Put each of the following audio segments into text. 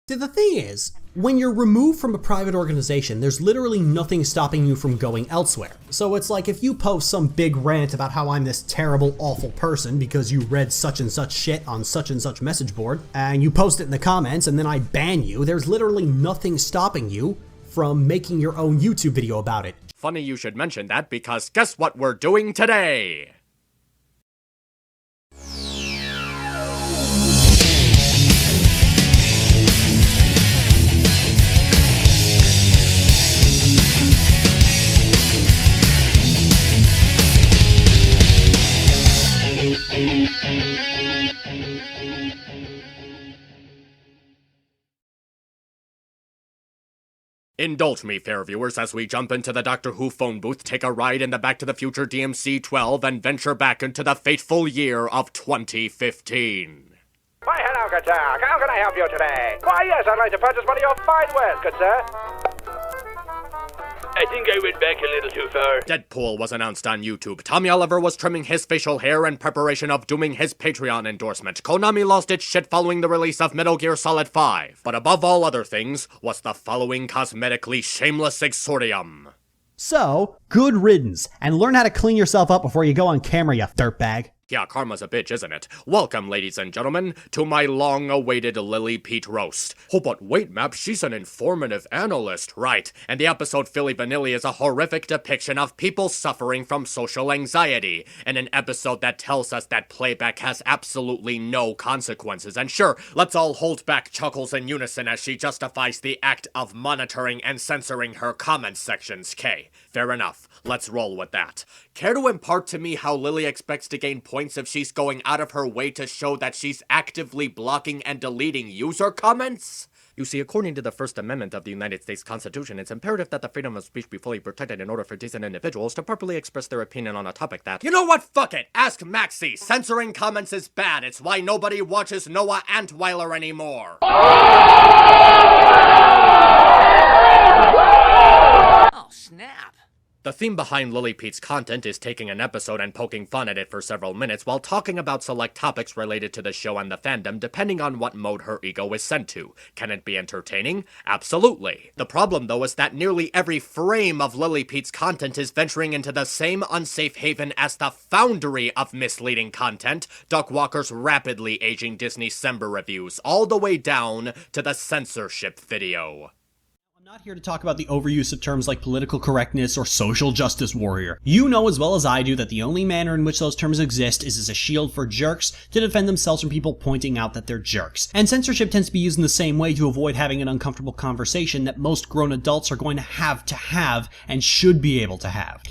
See, the thing is, when you're removed from a private organization, there's literally nothing stopping you from going elsewhere. So it's like if you post some big rant about how I'm this terrible, awful person because you read such and such shit on such and such message board, and you post it in the comments and then I ban you, there's literally nothing stopping you from making your own YouTube video about it. Funny you should mention that, because guess what we're doing today? Indulge me, fair viewers, as we jump into the Doctor Who phone booth, take a ride in the Back to the Future DMC-12, and venture back into the fateful year of 2015. Why, hello, good sir. How can I help you today? Why, yes, I'd like to purchase one of your fine wares, good sir. I think I went back a little too far. Deadpool was announced on YouTube. Tommy Oliver was trimming his facial hair in preparation of dooming his Patreon endorsement. Konami lost its shit following the release of Metal Gear Solid 5. But above all other things, was the following cosmetically shameless exordium. So, good riddance, and learn how to clean yourself up before you go on camera, you dirtbag. Yeah, karma's a bitch, isn't it? Welcome, ladies and gentlemen, to my long-awaited Lily Peet roast. Oh, but wait, Map, she's an informative analyst, right? And the episode Philly Vanilli is a horrific depiction of people suffering from social anxiety, and an episode that tells us that playback has absolutely no consequences. And sure, let's all hold back chuckles in unison as she justifies the act of monitoring and censoring her comment sections. K, fair enough. Let's roll with that. Care to impart to me how Lily expects to gain points if she's going out of her way to show that she's actively blocking and deleting user comments? You see, according to the First Amendment of the United States Constitution, it's imperative that the freedom of speech be fully protected in order for decent individuals to properly express their opinion on a topic that— You know what? Fuck it! Ask Maxie! Censoring comments is bad. It's why nobody watches Noah Antweiler anymore. Oh, snap. The theme behind Lily Peet's content is taking an episode and poking fun at it for several minutes while talking about select topics related to the show and the fandom depending on what mode her ego is sent to. Can it be entertaining? Absolutely. The problem though is that nearly every frame of Lily Peet's content is venturing into the same unsafe haven as the foundry of misleading content, Duck Walker's rapidly aging Disney-cember reviews, all the way down to the censorship video. I'm not here to talk about the overuse of terms like political correctness or social justice warrior. You know as well as I do that the only manner in which those terms exist is as a shield for jerks to defend themselves from people pointing out that they're jerks. And censorship tends to be used in the same way to avoid having an uncomfortable conversation that most grown adults are going to have and should be able to have.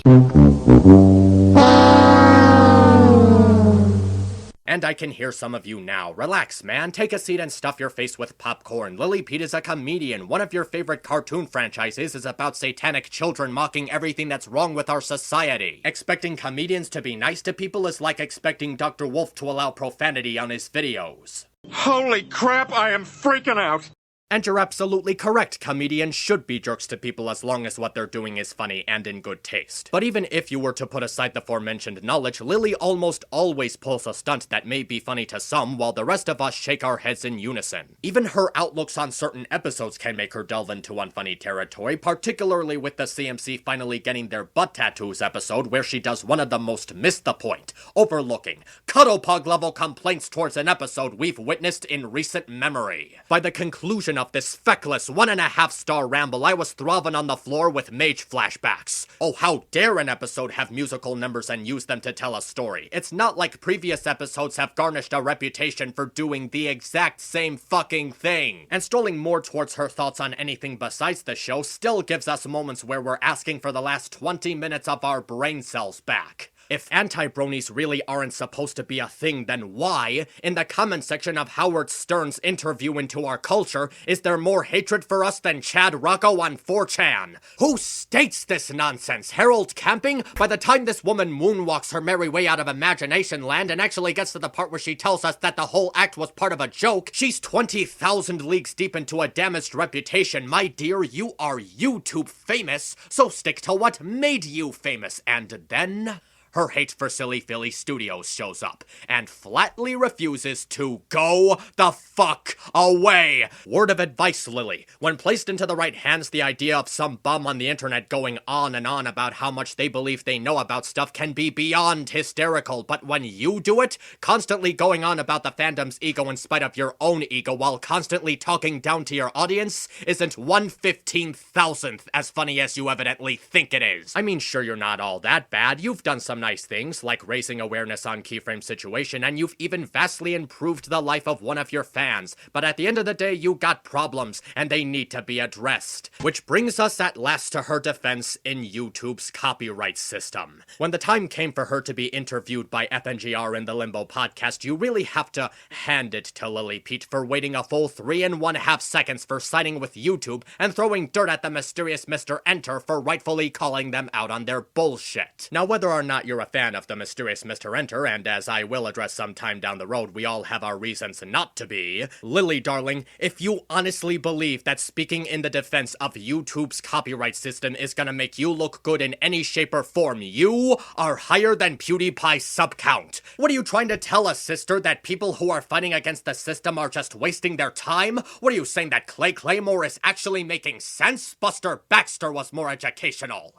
And I can hear some of you now. Relax, man. Take a seat and stuff your face with popcorn. Lily Peet is a comedian. One of your favorite cartoon franchises is about satanic children mocking everything that's wrong with our society. Expecting comedians to be nice to people is like expecting Dr. Wolf to allow profanity on his videos. Holy crap, I am freaking out. And you're absolutely correct, comedians should be jerks to people as long as what they're doing is funny and in good taste. But even if you were to put aside the aforementioned knowledge, Lily almost always pulls a stunt that may be funny to some, while the rest of us shake our heads in unison. Even her outlooks on certain episodes can make her delve into unfunny territory, particularly with the CMC finally getting their butt tattoos episode, where she does one of the most miss-the-point, overlooking, cuddle-pug-level complaints towards an episode we've witnessed in recent memory. By the conclusion of this feckless 1.5-star ramble, I was throbbing on the floor with mage flashbacks. Oh, how dare an episode have musical numbers and use them to tell a story. It's not like previous episodes have garnished a reputation for doing the exact same fucking thing. And strolling more towards her thoughts on anything besides the show still gives us moments where we're asking for the last 20 minutes of our brain cells back. If anti-bronies really aren't supposed to be a thing, then why, in the comment section of Howard Stern's interview into our culture, is there more hatred for us than Chad Rocco on 4chan? Who states this nonsense? Harold Camping? By the time this woman moonwalks her merry way out of imagination land and actually gets to the part where she tells us that the whole act was part of a joke, she's 20,000 leagues deep into a damaged reputation. My dear, you are YouTube famous, so stick to what made you famous, and then her hate for Silly Philly Studios shows up, and flatly refuses to go the fuck away. Word of advice, Lily. When placed into the right hands, the idea of some bum on the internet going on and on about how much they believe they know about stuff can be beyond hysterical, but when you do it, constantly going on about the fandom's ego in spite of your own ego while constantly talking down to your audience isn't 1/15,000th as funny as you evidently think it is. I mean, sure, you're not all that bad. You've done some nice things, like raising awareness on Keyframe's situation, and you've even vastly improved the life of one of your fans. But at the end of the day, you got problems, and they need to be addressed. Which brings us at last to her defense in YouTube's copyright system. When the time came for her to be interviewed by FNGR in the Limbo podcast, you really have to hand it to Lily Peet for waiting a full 3.5 seconds for signing with YouTube and throwing dirt at the mysterious Mr. Enter for rightfully calling them out on their bullshit. Now, whether or not you're a fan of the mysterious Mr. Enter, and as I will address sometime down the road, we all have our reasons not to be, Lily, darling, if you honestly believe that speaking in the defense of YouTube's copyright system is gonna make you look good in any shape or form, you are higher than PewDiePie's sub count. What are you trying to tell us, sister, that people who are fighting against the system are just wasting their time? What are you saying, that Clay Claymore is actually making sense? Buster Baxter was more educational.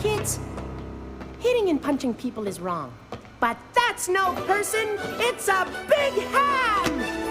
Kids, hitting and punching people is wrong. But that's no person, it's a big hand!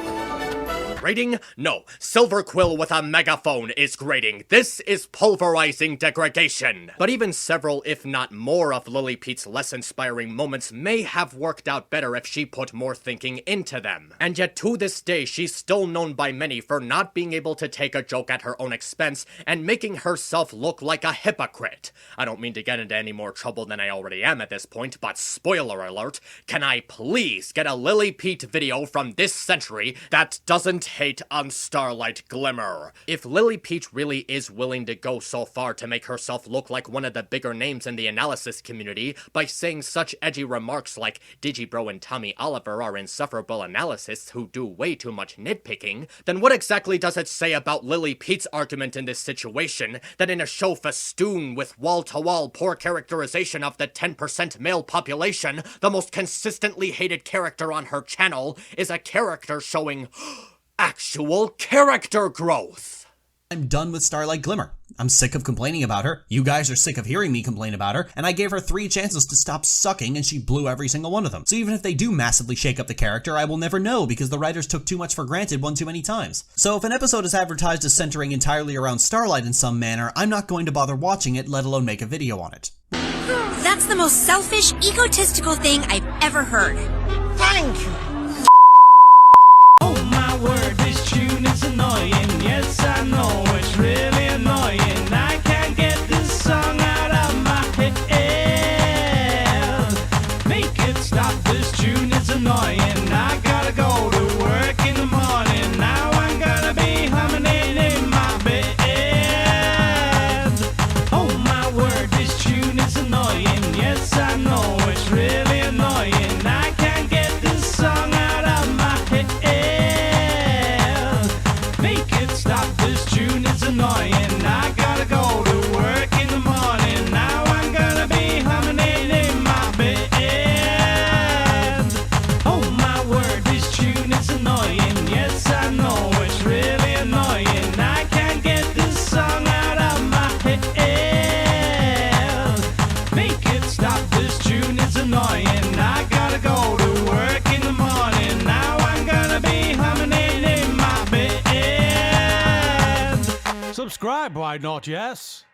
Grading? No. Silver Quill with a megaphone is grading. This is pulverizing degradation. But even several, if not more, of Lily Peet's less inspiring moments may have worked out better if she put more thinking into them. And yet to this day, she's still known by many for not being able to take a joke at her own expense and making herself look like a hypocrite. I don't mean to get into any more trouble than I already am at this point, but spoiler alert, can I please get a Lily Peet video from this century that doesn't hate on Starlight Glimmer? If Lily Peet really is willing to go so far to make herself look like one of the bigger names in the analysis community by saying such edgy remarks like Digibro and Tommy Oliver are insufferable analysts who do way too much nitpicking, then what exactly does it say about Lily Peet's argument in this situation that in a show festooned with wall-to-wall poor characterization of the 10% male population, the most consistently hated character on her channel is a character showing actual character growth? I'm done with Starlight Glimmer. I'm sick of complaining about her. You guys are sick of hearing me complain about her, and I gave her 3 chances to stop sucking and she blew every single one of them. So even if they do massively shake up the character, I will never know because the writers took too much for granted one too many times. So if an episode is advertised as centering entirely around Starlight in some manner, I'm not going to bother watching it, let alone make a video on it. That's the most selfish, egotistical thing I've ever heard. Thank you. Oh my word, this tune is annoying. Yes, I know it's really annoying. I can't get this song out of my head. Make it stop, this tune is annoying. I gotta go to work in the morning. Now I'm gonna be humming in my bed. Oh my word, this tune is annoying. Yes, I know it's really annoying. I can't get this song out of my head. Make it stop, this tune is annoying. I gotta go to work in the morning. Now I'm gonna be humming in my bed. Oh my word, this tune is annoying. Yes, I know it's really annoying. I can't get this song out of my head. Make it stop, this tune is annoying. I gotta go to work in the morning. Now I'm gonna be humming in my bed. Subscribe, why not, yes?